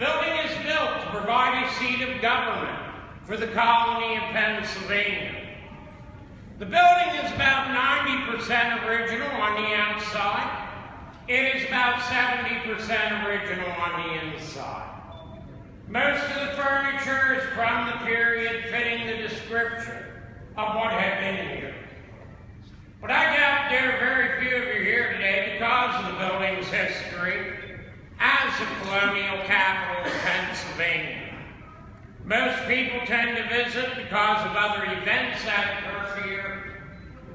building is built to provide a seat of government for the colony of Pennsylvania. The building is about 90% original on the outside. It is about 70% original on the inside. Most of the furniture is from the period fitting the description of what had been here. But I doubt there are very few of you here today because of the building's history as the colonial capital of Pennsylvania. Most people tend to visit because of other events that occur here.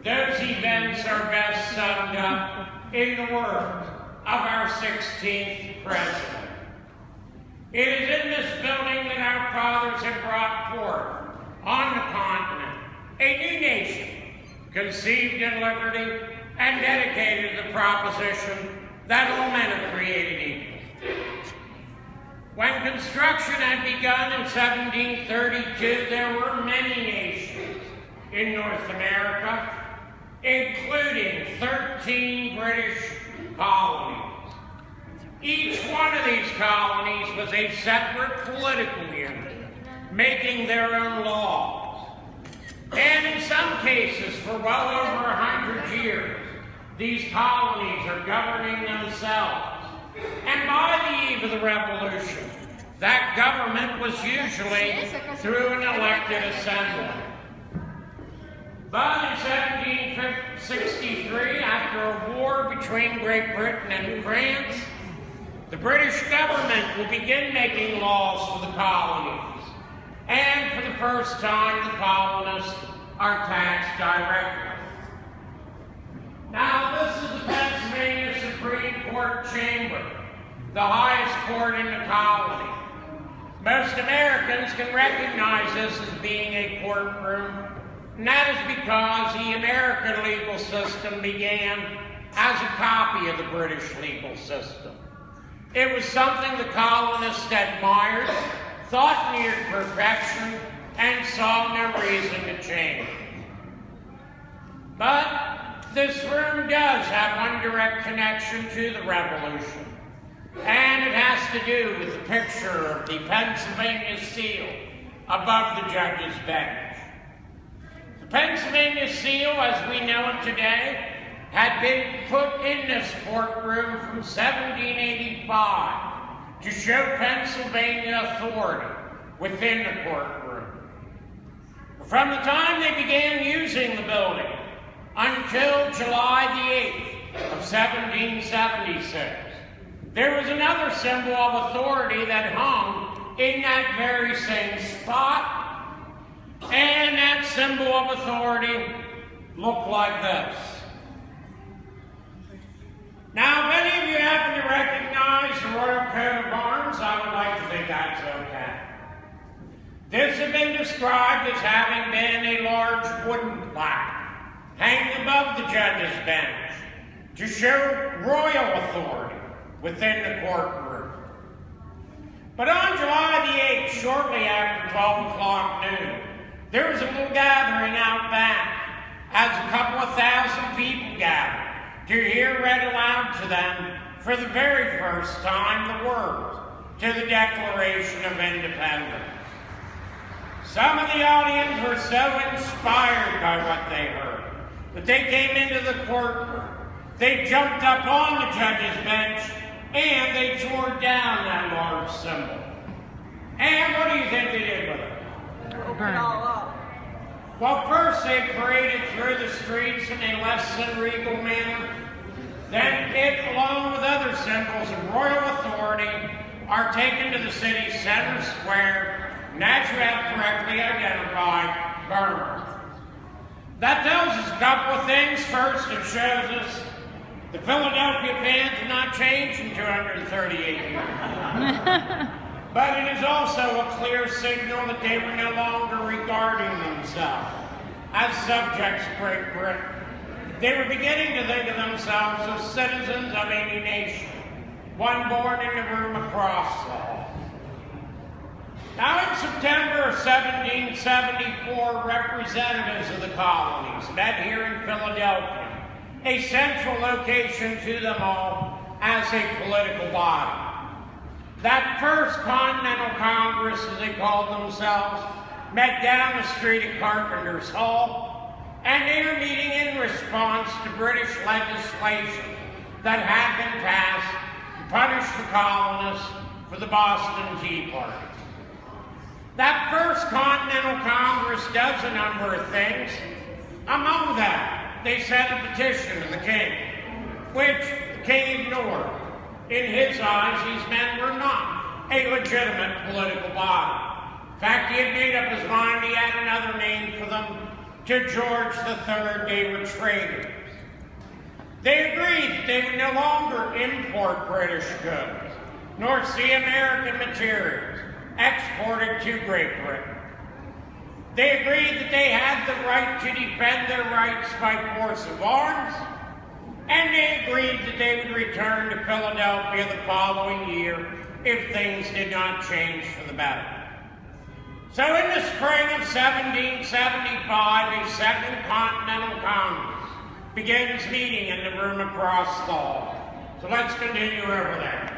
Those events are best summed up in the words of our 16th president. It is in this building that our fathers have brought forth on the continent a new nation, conceived in liberty and dedicated to the proposition that all men are created equal. When construction had begun in 1732, there were many nations in North America, including 13 British colonies. Each one of these colonies was a separate political unit, making their own laws. And in some cases, for well over 100 years, these colonies are governing themselves. And by the eve of the Revolution, that government was usually through an elected assembly. But in 1763, after a war between Great Britain and France, the British government will begin making laws for the colonies. And for the first time, the colonists are taxed directly. Now, this is the Pennsylvania Supreme Court chamber, the highest court in the colony. Most Americans can recognize this as being a courtroom, and that is because the American legal system began as a copy of the British legal system. It was something the colonists admired, thought near perfection, and saw no reason to change. But this room does have one direct connection to the Revolution, and it has to do with the picture of the Pennsylvania seal above the judge's bench. The Pennsylvania seal, as we know it today, had been put in this courtroom from 1785 to show Pennsylvania authority within the courtroom. From the time they began using the building until July the 8th of 1776, there was another symbol of authority that hung in that very same spot, and that symbol of authority looked like this. Now, if any of you happen to recognize the Royal Coat of Arms, I would like to think that's okay. This has been described as having been a large wooden plaque hanging above the judge's bench to show royal authority within the courtroom. But on July the 8th, shortly after 12 o'clock noon, there was a little gathering out back as a couple of thousand people gathered to hear read aloud to them for the very first time the words to the Declaration of Independence. Some of the audience were so inspired by what they heard that they came into the courtroom, they jumped up on the judge's bench, and they tore down that large symbol. And what do you think they did with it? Burn it all up. Well, first they paraded through the streets in a less than regal manner. Then it, along with other symbols of royal authority, are taken to the city's center square, and as you have correctly identified, burned. That tells us a couple of things. First, it shows us the Philadelphia fans have not changed in 238 years. But it is also a clear signal that they were no longer regarding themselves as subjects of Great Britain. They were beginning to think of themselves as citizens of any nation, one born in the room across the hall. Now, in September of 1774, representatives of the colonies met here in Philadelphia, a central location to them all as a political body. That First Continental Congress, as they called themselves, met down the street at Carpenter's Hall, and they were meeting in response to British legislation that had been passed to punish the colonists for the Boston Tea Party. That First Continental Congress does a number of things. Among that, they sent a petition to the king, which the king ignored. In his eyes, these men were not a legitimate political body. In fact, he had made up his mind he had another name for them. To George III, they were traitors. They agreed that they would no longer import British goods, nor see American materials exported to Great Britain. They agreed that they had the right to defend their rights by force of arms, and they agreed that they would return to Philadelphia the following year if things did not change for the better. So in the spring of 1775, a Second Continental Congress begins meeting in the room across the hall. So let's continue over there.